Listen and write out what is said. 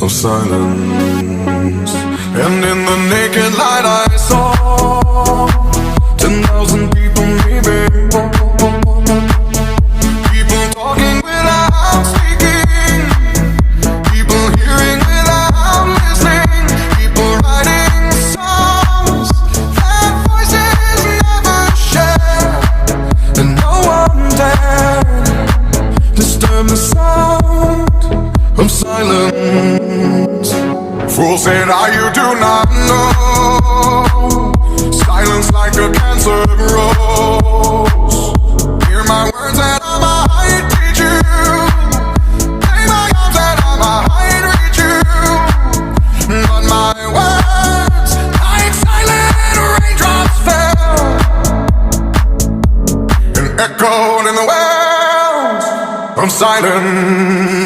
of silence. And in the naked light I saw 10,000 people maybe, people talking without speaking, people hearing without listening, people writing songs that voices never share, and no one dared disturb the sound of silence. Fool said, you do not know. Silence like a cancer grows. Hear my words and I might teach you. Lay my arms and I might reach you. But my words, like silent raindrops, fell and echoed in the wells of silence.